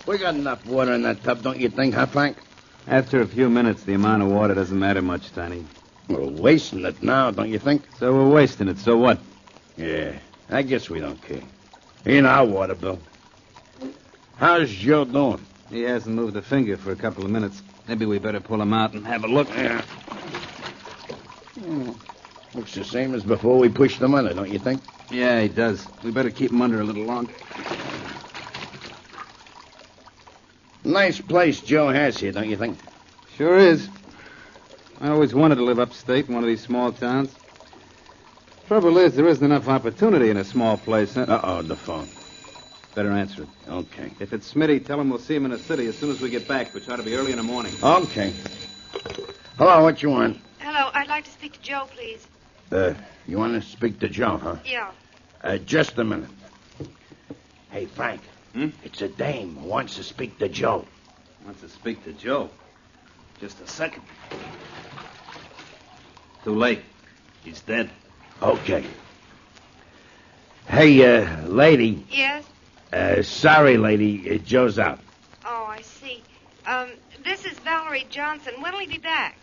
We got enough water in that tub, don't you think, huh, Frank? After a few minutes, the amount of water doesn't matter much, Tiny. We're wasting it now, don't you think? So we're wasting it, so what? Yeah, I guess we don't care. Ain't our water, Bill. How's Joe doing? He hasn't moved a finger for a couple of minutes. Maybe we better pull him out and have a look. Yeah. Looks the same as before we pushed him under, don't you think? Yeah, he does. We better keep him under a little longer. Nice place Joe has here, don't you think? Sure is. I always wanted to live upstate in one of these small towns. Trouble is, there isn't enough opportunity in a small place, huh? Uh-oh, the phone. Better answer it. Okay. If it's Smitty, tell him we'll see him in the city as soon as we get back, which ought to be early in the morning. Okay. Hello, what you want? Hello, I'd like to speak to Joe, please. You want to speak to Joe, huh? Yeah. Just a minute. Hey, Frank. It's a dame who wants to speak to Joe. Wants to speak to Joe? Just a second. Too late. He's dead. Okay. Hey, lady. Yes? Sorry, lady. Joe's out. Oh, I see. This is Valerie Johnson. When'll he be back?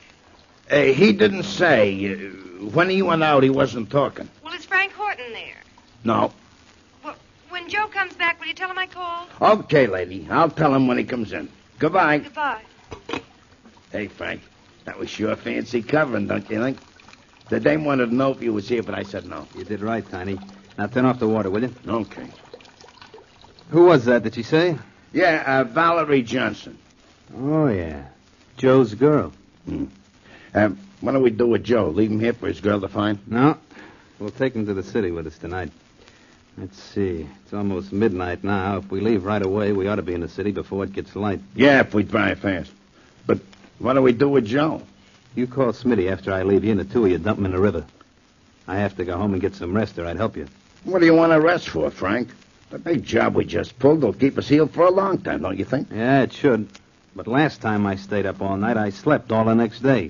He didn't say. When he went out, he wasn't talking. Well, is Frank Horton there? No. Well, when Joe comes back, will you tell him I called? Okay, lady. I'll tell him when he comes in. Goodbye. Goodbye. Hey, Frank. That was sure fancy covering, don't you think? The dame wanted to know if you was here, but I said no. You did right, Tiny. Now turn off the water, will you? Okay. Who was that, did she say? Yeah, Valerie Johnson. Oh, yeah. Joe's girl. What do we do with Joe? Leave him here for his girl to find? No. We'll take him to the city with us tonight. Let's see. It's almost midnight now. If we leave right away, we ought to be in the city before it gets light. Yeah, if we drive fast. But what do we do with Joe? You call Smitty after I leave you, and the two of you dump him in the river. I have to go home and get some rest, or I'd help you. What do you want to rest for, Frank? The big job we just pulled will keep us healed for a long time, don't you think? Yeah, it should. But last time I stayed up all night, I slept all the next day.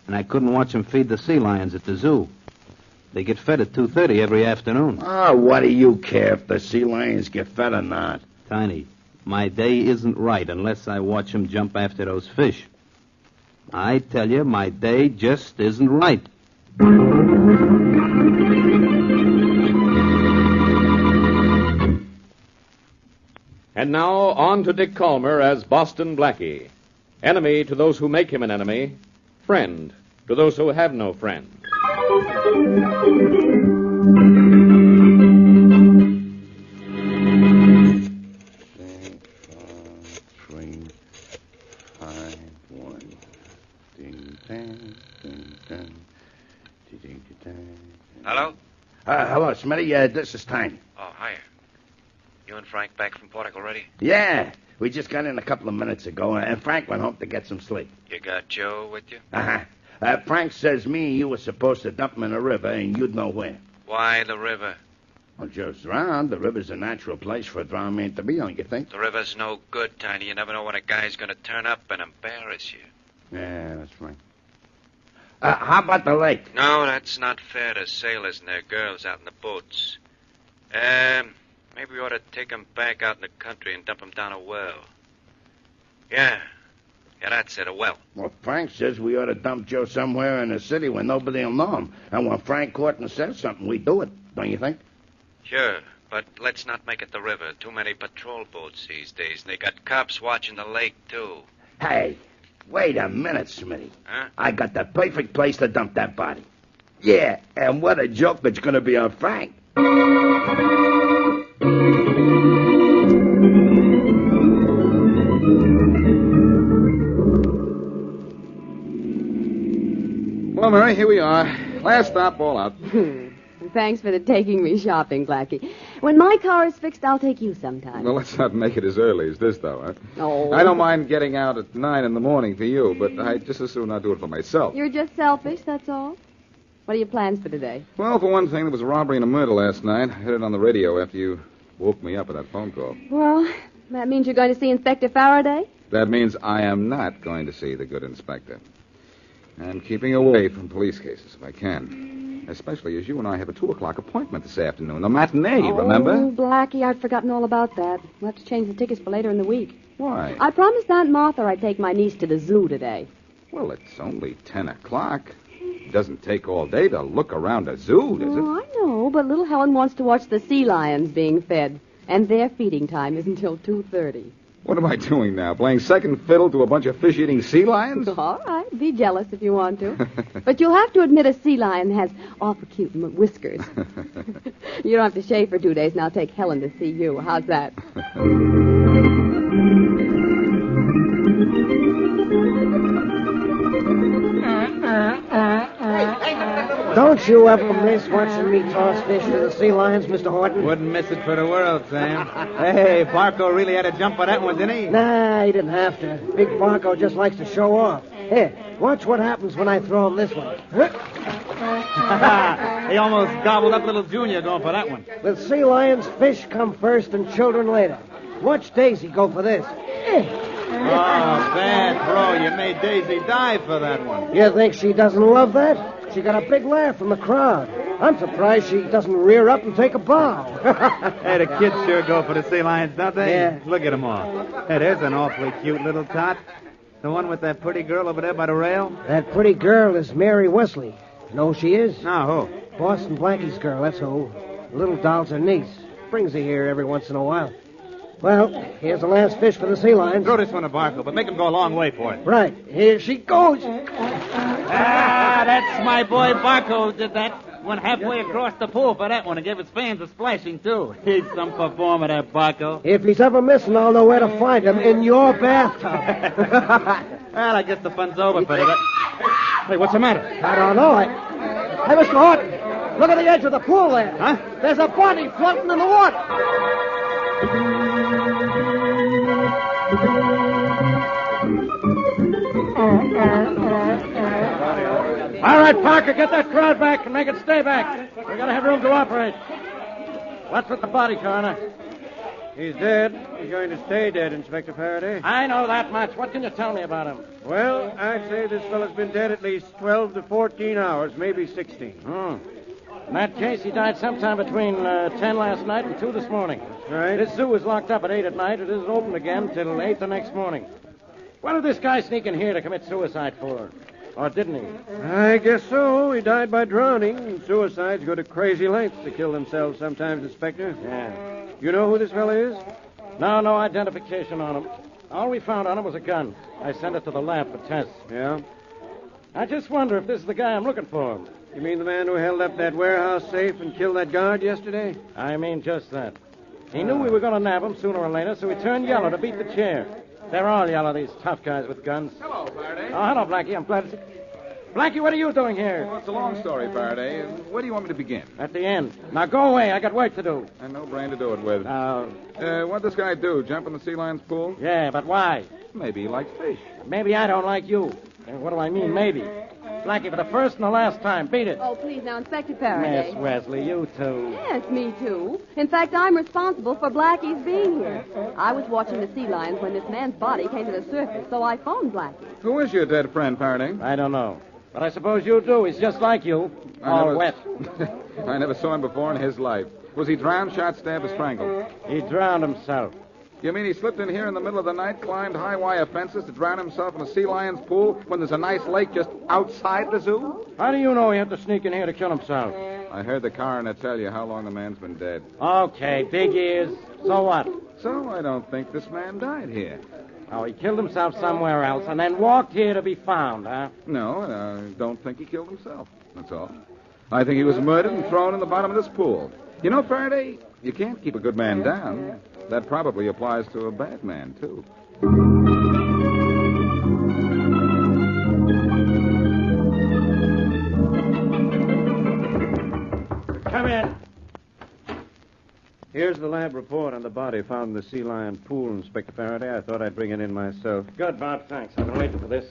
And I couldn't watch them feed the sea lions at the zoo. They get fed at 2:30 every afternoon. Oh, what do you care if the sea lions get fed or not? Tiny, my day isn't right unless I watch them jump after those fish. I tell you, my day just isn't right. And now, on to Dick Calmer as Boston Blackie. Enemy to those who make him an enemy. Friend to those who have no friend. Hello? Hello, Smitty. This is Tiny. Oh, hiya. You and Frank back from Portic already? Yeah, we just got in a couple of minutes ago, and Frank went home to get some sleep. You got Joe with you? Uh-huh. Frank says me and you were supposed to dump him in a river, and you'd know where. Why the river? Well, Joe's drowned. The river's a natural place for a drowned man to be, don't you think? The river's no good, Tiny. You never know when a guy's going to turn up and embarrass you. Yeah, that's right. How about the lake? No, that's not fair to sailors and their girls out in the boats. Maybe we ought to take 'em back out in the country and dump 'em down a well. Yeah, that's it, a well. Well, Frank says we ought to dump Joe somewhere in the city where nobody will know him. And when Frank Horton says something, we do it, don't you think? Sure, but let's not make it the river. Too many patrol boats these days. They got cops watching the lake, too. Hey, wait a minute, Smitty. Huh? I got the perfect place to dump that body. Yeah, and what a joke that's going to be on Frank. Well, Mary, here we are. Last stop, all out. Thanks for taking me shopping, Blackie. When my car is fixed, I'll take you sometime. Well, let's not make it as early as this, though, huh? Oh. I don't mind getting out at 9 in the morning for you, but I'd just as soon not do it for myself. You're just selfish, that's all? What are your plans for today? Well, for one thing, there was a robbery and a murder last night. I heard it on the radio after you woke me up with that phone call. Well, that means you're going to see Inspector Faraday? That means I am not going to see the good inspector. I'm keeping away from police cases if I can. Especially as you and I have a 2 o'clock appointment this afternoon. A matinee, remember? Oh, Blackie, I'd forgotten all about that. We'll have to change the tickets for later in the week. Why? I promised Aunt Martha I'd take my niece to the zoo today. Well, it's only 10 o'clock. It doesn't take all day to look around a zoo, does it? Oh, I know, but little Helen wants to watch the sea lions being fed. And their feeding time is until 2:30. What am I doing now? Playing second fiddle to a bunch of fish-eating sea lions? All right, be jealous if you want to. But you'll have to admit a sea lion has awful cute whiskers. You don't have to shave for 2 days, and I'll take Helen to see you. How's that? Don't you ever miss watching me toss fish to the sea lions, Mr. Horton? Wouldn't miss it for the world, Sam. Hey, Barco really had a jump on that one, didn't he? Nah, he didn't have to. Big Barco just likes to show off. Here, watch what happens when I throw him this one. He almost gobbled up little Junior going for that one. With sea lions, fish come first and children later. Watch Daisy go for this. Oh, bad throw. You made Daisy dive for that one. You think she doesn't love that? She got a big laugh from the crowd. I'm surprised she doesn't rear up and take a bow. Hey, the kids sure go for the sea lions, don't they? Yeah. Look at them all. Hey, there's an awfully cute little tot. The one with that pretty girl over there by the rail? That pretty girl is Mary Wesley. Know who she is? No, who? Boston Blackie's girl, that's who. The little doll's her niece. Brings her here every once in a while. Well, here's the last fish for the sea lions. Throw this one to Barco, but make him go a long way for it. Right. Here she goes. Ah, that's my boy Barco did that. Went halfway across the pool for that one and gave his fans a splashing, too. He's some performer, that Barco. If he's ever missing, I'll know where to find him. In your bathtub. Well, I guess the fun's over for today. Hey, what's the matter? I don't know. Hey, Mr. Horton, look at the edge of the pool there. Huh? There's a body floating in the water. All right, Parker, get that crowd back and make it stay back. We gotta have room to operate. What's with the body, Coroner? He's dead. He's going to stay dead, Inspector Faraday. I know that much. What can you tell me about him? Well, I'd say this fellow's been dead at least 12 to 14 hours, maybe 16. In that case, he died sometime between 10 last night and 2 this morning. That's right. This zoo is locked up at 8 at night. It isn't open again till 8 the next morning. What did this guy sneak in here to commit suicide for? Or didn't he? I guess so. He died by drowning. Suicides go to crazy lengths to kill themselves sometimes, Inspector. Yeah. You know who this fellow is? No identification on him. All we found on him was a gun. I sent it to the lab for tests. Yeah? I just wonder if this is the guy I'm looking for. You mean the man who held up that warehouse safe and killed that guard yesterday? I mean just that. He knew we were going to nab him sooner or later, so he turned yellow to beat the chair. They're all yellow, these tough guys with guns. Hello, Faraday. Oh, hello, Blackie. I'm glad to see... Blackie, what are you doing here? Well, it's a long story, Faraday. Where do you want me to begin? At the end. Now go away. I got work to do. I know brain to do it with. Oh. What'd this guy do? Jump in the sea lion's pool? Yeah, but why? Maybe he likes fish. Maybe I don't like you. What do I mean, maybe? Blackie, for the first and the last time, beat it. Oh, please, now, Inspector Faraday. Miss Wesley, you too. Yes, me too. In fact, I'm responsible for Blackie's being here. I was watching the sea lions when this man's body came to the surface, so I phoned Blackie. Who is your dead friend, Faraday? I don't know. But I suppose you do. He's just like you. All wet. I never saw him before in his life. Was he drowned, shot, stabbed, or strangled? He drowned himself. You mean he slipped in here in the middle of the night, climbed high wire fences to drown himself in a sea lion's pool when there's a nice lake just outside the zoo? How do you know he had to sneak in here to kill himself? I heard the coroner tell you how long the man's been dead. Okay, big ears. So what? So I don't think this man died here. Oh, he killed himself somewhere else and then walked here to be found, huh? No, I don't think he killed himself. That's all. I think he was murdered and thrown in the bottom of this pool. You know, Faraday, you can't keep a good man down. That probably applies to a bad man, too. Come Here's the lab report on the body found in the sea lion pool, Inspector Faraday. I thought I'd bring it in myself. Good, Bob. Thanks. I've been waiting for this.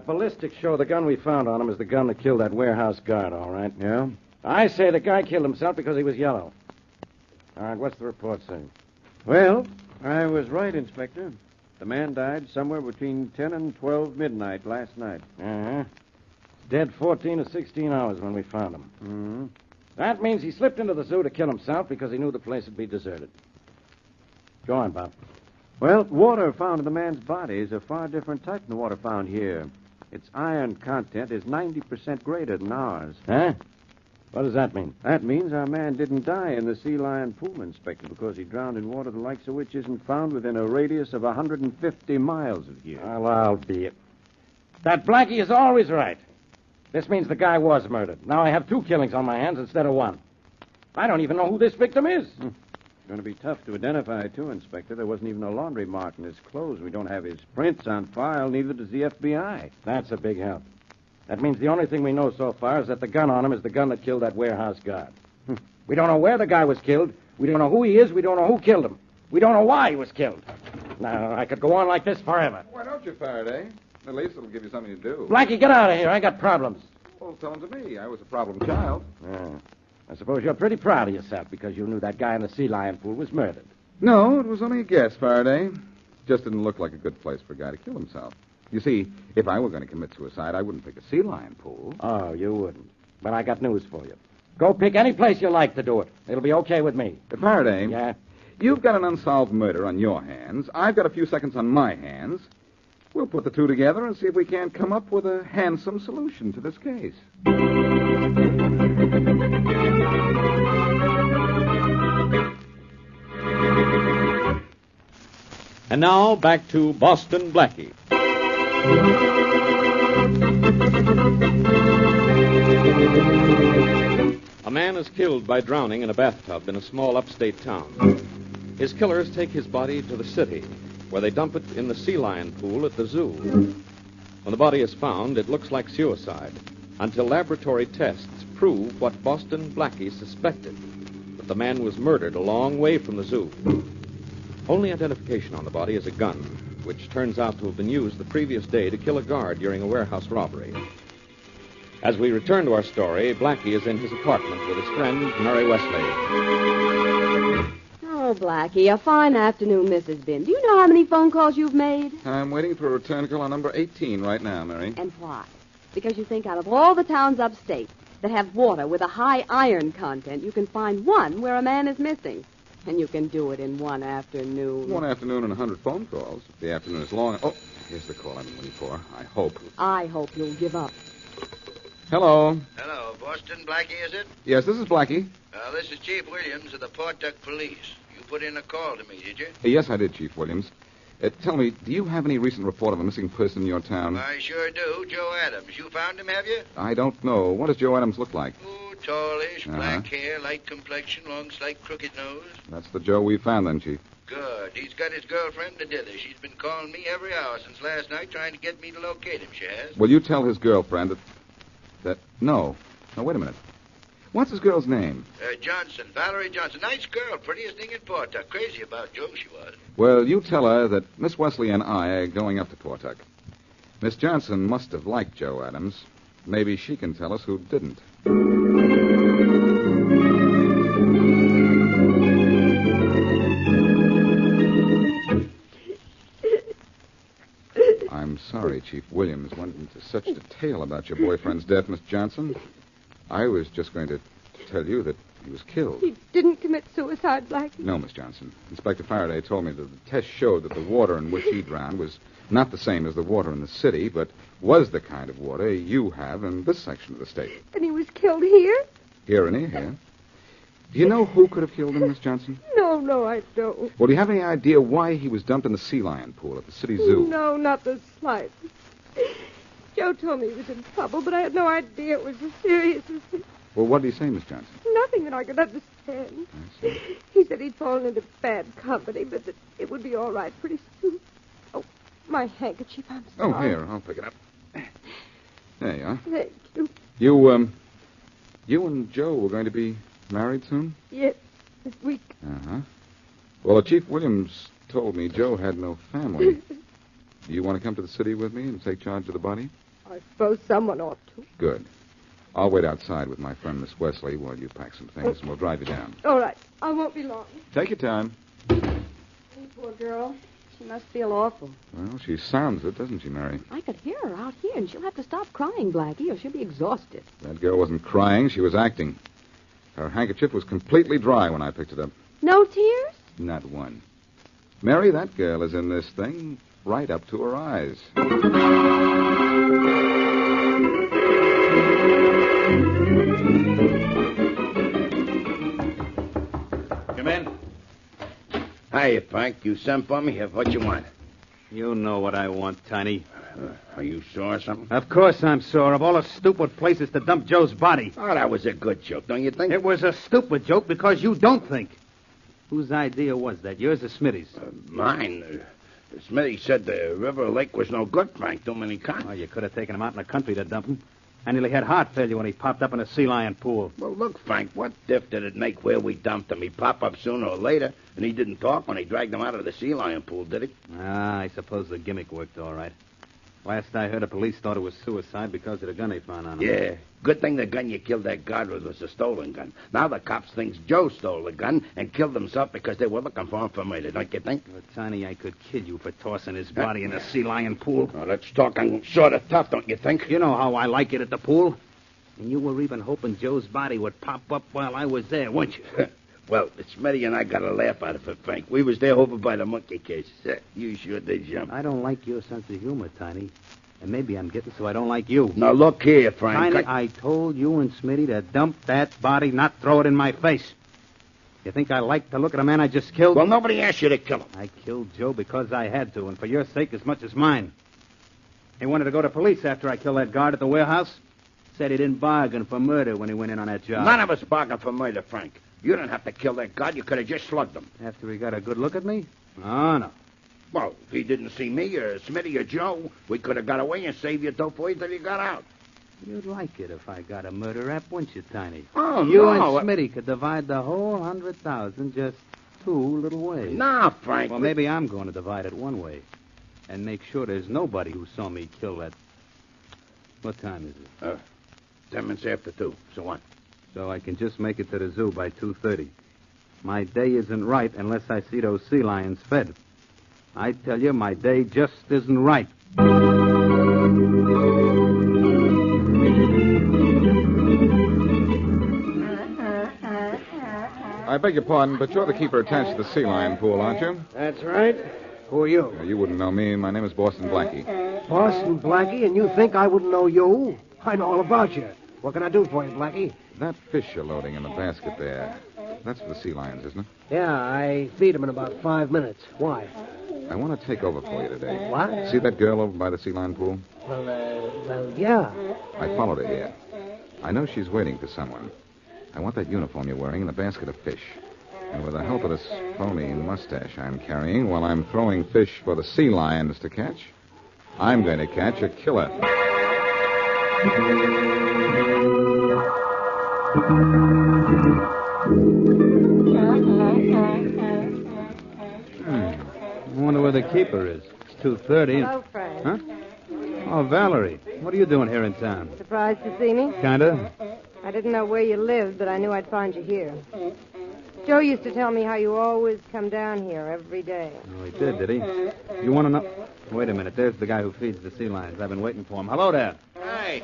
Ballistics show the gun we found on him is the gun that killed that warehouse guard, all right? Yeah? I say the guy killed himself because he was yellow. All right, what's the report say? Well, I was right, Inspector. The man died somewhere between 10 and 12 midnight last night. Uh-huh. Dead 14 to 16 hours when we found him. Mm-hmm. That means he slipped into the zoo to kill himself because he knew the place would be deserted. Go on, Bob. Well, water found in the man's body is a far different type than the water found here. Its iron content is 90% greater than ours. Huh? What does that mean? That means our man didn't die in the sea lion pool, Inspector, because he drowned in water the likes of which isn't found within a radius of 150 miles of here. Well, I'll be it. That Blackie is always right. This means the guy was murdered. Now I have 2 killings on my hands instead of 1. I don't even know who this victim is. It's going to be tough to identify, too, Inspector. There wasn't even a laundry mark in his clothes. We don't have his prints on file, neither does the FBI. That's a big help. That means the only thing we know so far is that the gun on him is the gun that killed that warehouse guard. We don't know where the guy was killed. We don't know who he is. We don't know who killed him. We don't know why he was killed. Now, I could go on like this forever. Why don't you, Faraday? At least it'll give you something to do. Blackie, get out of here. I got problems. Well, tell them to me. I was a problem child. I suppose you're pretty proud of yourself because you knew that guy in the sea lion pool was murdered. No, it was only a guess, Faraday. Just didn't look like a good place for a guy to kill himself. You see, if I were going to commit suicide, I wouldn't pick a sea lion pool. Oh, you wouldn't. But I got news for you. Go pick any place you like to do it. It'll be okay with me. Faraday. Yeah? You've got an unsolved murder on your hands. I've got a few seconds on my hands. We'll put the two together and see if we can't come up with a handsome solution to this case. And now, back to Boston Blackie. A man is killed by drowning in a bathtub in a small upstate town. His killers take his body to the city, where they dump it in the sea lion pool at the zoo. When the body is found, it looks like suicide, until laboratory tests prove what Boston Blackie suspected, that the man was murdered a long way from the zoo. Only identification on the body is a gun, which turns out to have been used the previous day to kill a guard during a warehouse robbery. As we return to our story, Blackie is in his apartment with his friend, Mary Wesley. Oh, Blackie, a fine afternoon this has been. Do you know how many phone calls you've made? I'm waiting for a return call on number 18 right now, Mary. And why? Because you think out of all the towns upstate that have water with a high iron content, you can find one where a man is missing. And you can do it in one afternoon. One afternoon and 100 phone calls. If the afternoon is long. Oh, here's the call I've been waiting for. I hope you'll give up. Hello. Hello, Boston Blackie, is it? Yes, this is Blackie. This is Chief Williams of the Pawtucket Police. You put in a call to me, did you? Yes, I did, Chief Williams. Tell me, do you have any recent report of a missing person in your town? I sure do. Joe Adams. You found him, have you? I don't know. What does Joe Adams look like? Oh, tallish, black hair, light complexion, long, slight, crooked nose. That's the Joe we found then, Chief. Good. He's got his girlfriend to dither. She's been calling me every hour since last night trying to get me to locate him, she has. Will you tell his girlfriend that... No, wait a minute. What's his girl's name? Johnson. Valerie Johnson. Nice girl. Prettiest thing in Pawtucket. Crazy about Joe, she was. Well, you tell her that Miss Wesley and I are going up to Pawtucket. Miss Johnson must have liked Joe Adams. Maybe she can tell us who didn't. I'm sorry Chief Williams went into such detail about your boyfriend's death, Miss Johnson. I was just going to tell you that he was killed. He didn't commit suicide, Blackie? No, Miss Johnson. Inspector Faraday told me that the test showed that the water in which he drowned was not the same as the water in the city, but was the kind of water you have in this section of the state. And he was killed here? Here and here. Do you know who could have killed him, Miss Johnson? No, I don't. Well, do you have any idea why he was dumped in the sea lion pool at the city zoo? No, not the slightest. Joe told me he was in trouble, but I had no idea it was as serious as this. Well, what did he say, Miss Johnson? Nothing that I could understand. I see. He said he'd fallen into bad company, but that it would be all right pretty soon. Oh, my handkerchief, I'm sorry. Oh, here, I'll pick it up. There you are. Thank you. You and Joe were going to be married soon? Yes. this week. Uh-huh. Well, Chief Williams told me Joe had no family. Do you want to come to the city with me and take charge of the body? I suppose someone ought to. Good. I'll wait outside with my friend Miss Wesley while you pack some things, and we'll drive you down. All right. I won't be long. Take your time. Poor girl. She must feel awful. Well, she sounds it, doesn't she, Mary? I could hear her out here, and she'll have to stop crying, Blackie, or she'll be exhausted. That girl wasn't crying. She was acting. Her handkerchief was completely dry when I picked it up. No tears? Not one. Mary, that girl is in this thing right up to her eyes. Come in. Hiya, Frank. You sent for me? What you want? You know what I want, Tiny. Are you sure of something? Of course I'm sore of all the stupid places to dump Joe's body. Oh, that was a good joke, don't you think? It was a stupid joke because you don't think. Whose idea was that? Yours or Smitty's? Mine. Smitty said the river or lake was no good, Frank. Too many cars. Well, you could have taken him out in the country to dump him. And nearly had heart failure when he popped up in a sea lion pool. Well, look, Frank, what diff did it make where we dumped him? He pop up sooner or later, and he didn't talk when he dragged him out of the sea lion pool, did he? Ah, I suppose the gimmick worked all right. Last I heard, the police thought it was suicide because of the gun they found on him. Yeah. Good thing the gun you killed that guard with was a stolen gun. Now the cops thinks Joe stole the gun and killed himself because they were looking for him for murder, don't you think? Well, Tiny, I could kill you for tossing his body in a sea lion pool. Well, that's talking sort of tough, don't you think? You know how I like it at the pool. And you were even hoping Joe's body would pop up while I was there, weren't you? Well, Smitty and I got a laugh out of it, Frank. We was there over by the monkey cage. You sure did jump. I don't like your sense of humor, Tiny. And maybe I'm getting so I don't like you. Now, look here, Frank. Tiny, I told you and Smitty to dump that body, not throw it in my face. You think I like to look at a man I just killed? Well, nobody asked you to kill him. I killed Joe because I had to, and for your sake as much as mine. He wanted to go to police after I killed that guard at the warehouse. Said he didn't bargain for murder when he went in on that job. None of us bargained for murder, Frank. You didn't have to kill that guard. You could have just slugged him. After he got a good look at me? Oh, no. Well, if he didn't see me or Smitty or Joe, we could have got away and saved your dough for you till you got out. You'd like it if I got a murder rap, wouldn't you, Tiny? Oh, you no. and Smitty could divide the whole 100,000 just two little ways. Nah, Frank. Well, maybe I'm going to divide it one way and make sure there's nobody who saw me kill that. What time is it? 10 minutes after 2. So what? So I can just make it to the zoo by 2:30. My day isn't right unless I see those sea lions fed. I tell you, my day just isn't right. I beg your pardon, but you're the keeper attached to the sea lion pool, aren't you? That's right. Who are you? You wouldn't know me. My name is Boston Blackie. Boston Blackie, and you think I wouldn't know you? I know all about you. What can I do for you, Blackie? That fish you're loading in the basket there, that's for the sea lions, isn't it? Yeah, I feed them in about 5 minutes. Why? I want to take over for you today. What? See that girl over by the sea lion pool? Well, yeah. I followed her here. I know she's waiting for someone. I want that uniform you're wearing and a basket of fish. And with the help of this phony mustache I'm carrying while I'm throwing fish for the sea lions to catch, I'm going to catch a killer. I wonder where the keeper is. It's 2:30. Hello, Frank. Huh? Oh, Valerie. What are you doing here in town? Surprised to see me? Kinda. I didn't know where you lived, but I knew I'd find you here. Joe used to tell me how you always come down here every day. Oh, he did he? You want to know? Wait a minute. There's the guy who feeds the sea lions. I've been waiting for him. Hello there. Hi.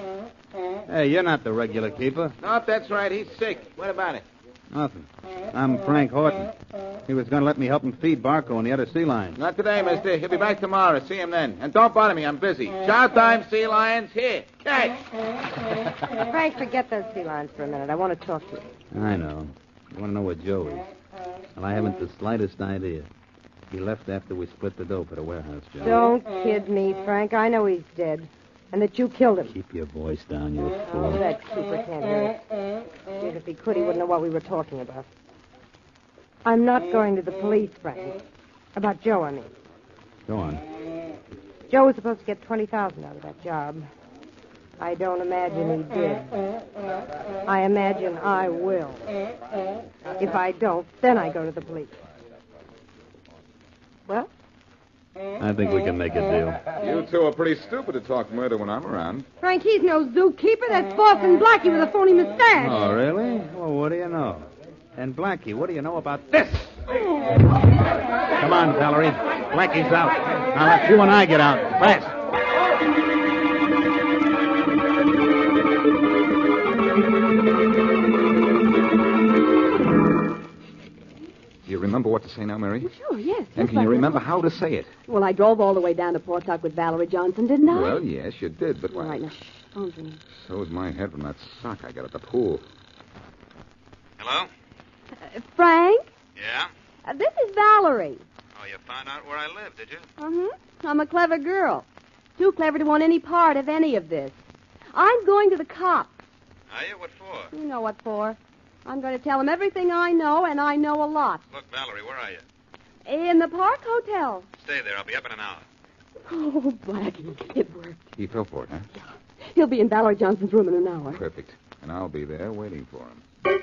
Hey, you're not the regular keeper. Nope, that's right. He's sick. What about it? Nothing. I'm Frank Horton. He was going to let me help him feed Barco and the other sea lions. Not today, mister. He'll be back tomorrow. See him then. And don't bother me. I'm busy. Chow time, sea lions. Here. Catch. Frank, forget those sea lions for a minute. I want to talk to you. I know. You want to know where Joe is? Well, I haven't the slightest idea. He left after we split the dough for the warehouse job. Don't kid me, Frank. I know he's dead. And that you killed him. Keep your voice down, you fool. Oh, that keeper can't hear it. If he could, he wouldn't know what we were talking about. I'm not going to the police, Frank. About Joe, I mean. Go on. Joe was supposed to get $20,000 out of that job. I don't imagine he did. I imagine I will. If I don't, then I go to the police. Well? I think we can make a deal. You two are pretty stupid to talk murder when I'm around. Frank, he's no zookeeper. That's Boston Blackie with a phony mustache. Oh, really? Well, what do you know? And Blackie, what do you know about this? Come on, Valerie. Blackie's out. Now let you and I get out. Fast. Do you remember what to say now, Mary? Sure, yes. And can you remember how to say it? Well, I drove all the way down to Port Tuck with Valerie Johnson, didn't I? Well, yes, you did, but... All right, now. Phone's ringing. So is my head from that sock I got at the pool. Hello? Frank? Yeah? This is Valerie. Oh, you found out where I live, did you? Mm-hmm. I'm a clever girl. Too clever to want any part of any of this. I'm going to the cops. Are you? What for? You know what for. I'm going to tell them everything I know, and I know a lot. Look, Valerie, where are you? In the Park Hotel. Stay there. I'll be up in an hour. Oh, Blackie, it worked. He fell for it, huh? He'll be in Valerie Johnson's room in an hour. Perfect. And I'll be there waiting for him.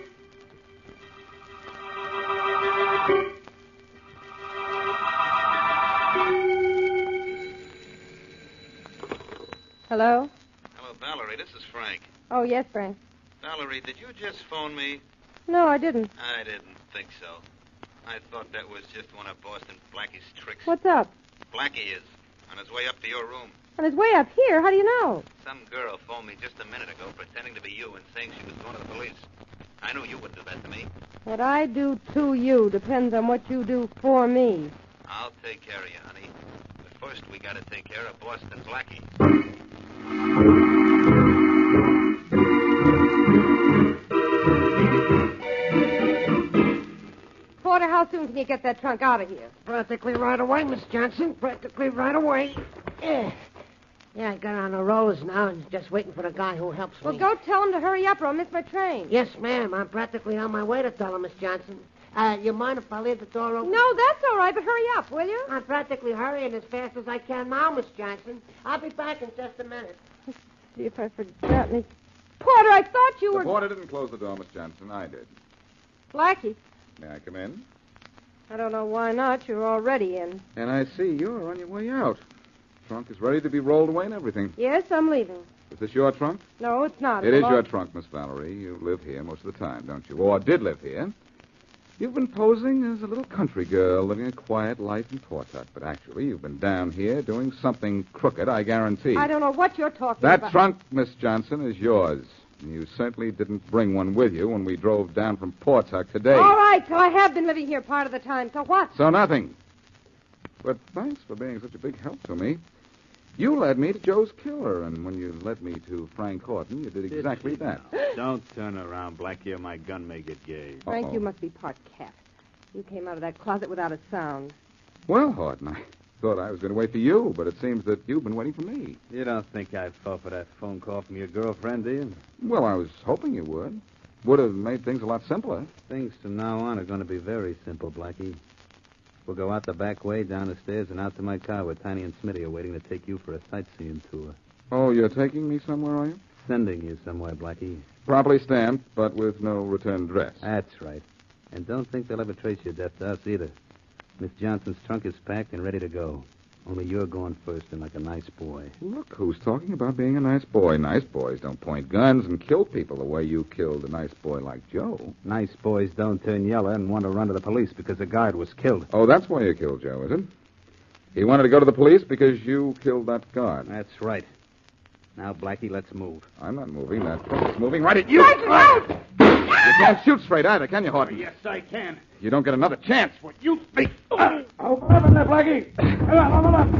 Hello? Hello, Valerie. This is Frank. Oh, yes, Frank. Valerie, did you just phone me? No, I didn't. I didn't think so. I thought that was just one of Boston Blackie's tricks. What's up? Blackie is. On his way up to your room. On his way up here? How do you know? Some girl phoned me just a minute ago pretending to be you and saying she was going to the police. I knew you wouldn't do that to me. What I do to you depends on what you do for me. I'll take care of you, honey. But first, we got to take care of Boston Blackie. Porter, how soon can you get that trunk out of here? Practically right away, Miss Johnson. Practically right away. Yeah, I got on the rows now and just waiting for the guy who helps me. Well, go tell him to hurry up or I'll miss my train. Yes, ma'am. I'm practically on my way to tell him, Miss Johnson. You mind if I leave the door open? No, that's all right, but hurry up, will you? I'm practically hurrying as fast as I can now, Miss Johnson. I'll be back in just a minute. See if I forgot me. Porter, I thought you The were... porter didn't close the door, Miss Johnson. I did. Blackie. May I come in? I don't know why not. You're already in. And I see you're on your way out. Trunk is ready to be rolled away and everything. Yes, I'm leaving. Is this your trunk? No, it's not. It is your trunk, Miss Valerie. You live here most of the time, don't you? Or did live here. You've been posing as a little country girl living a quiet life in Port Tuck, but actually you've been down here doing something crooked, I guarantee. I don't know what you're talking about. That trunk, Miss Johnson, is yours. And you certainly didn't bring one with you when we drove down from Port Tuck today. All right, so I have been living here part of the time. So what? So nothing. But thanks for being such a big help to me. You led me to Joe's killer, and when you led me to Frank Horton, you did exactly that. Don't turn around, Blackie, or my gun may get gay. Frank, you must be part cat. You came out of that closet without a sound. Well, Horton, I thought I was going to wait for you, but it seems that you've been waiting for me. You don't think I fell for that phone call from your girlfriend, do you? Well, I was hoping you would. Would have made things a lot simpler. Things from now on are going to be very simple, Blackie. We'll go out the back way, down the stairs, and out to my car where Tiny and Smitty are waiting to take you for a sightseeing tour. Oh, you're taking me somewhere, are you? Sending you somewhere, Blackie. Properly stamped, but with no return address. That's right. And don't think they'll ever trace your death to us either. Miss Johnson's trunk is packed and ready to go. Only you're going first and like a nice boy. Look who's talking about being a nice boy. Nice boys don't point guns and kill people the way you killed a nice boy like Joe. Nice boys don't turn yellow and want to run to the police because a guard was killed. Oh, that's why you killed Joe, is it? He wanted to go to the police because you killed that guard. That's right. Now, Blackie, let's move. I'm not moving. That trunk's moving right at you. Blackie, You can't shoot straight either, can you, Horton? Yes, I can. You don't get another chance. What you think? Open up in there, Blackie. Come on, open up.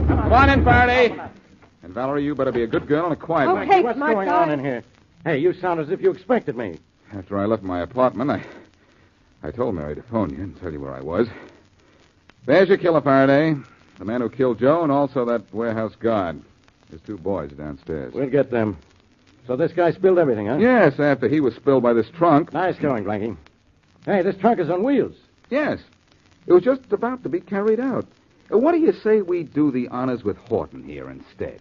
Come on in, Faraday. And Valerie, you better be a good girl and a quiet one. Okay, What's smart going guy. on in here? Hey, you sound as if you expected me. After I left my apartment, I told Mary to phone you and tell you where I was. There's your killer, Faraday. The man who killed Joe and also that warehouse guard. His two boys are downstairs. We'll get them. So this guy spilled everything, huh? Yes, after he was spilled by this trunk. Nice going, Blackie. Hey, this trunk is on wheels. Yes. It was just about to be carried out. What do you say we do the honors with Horton here instead?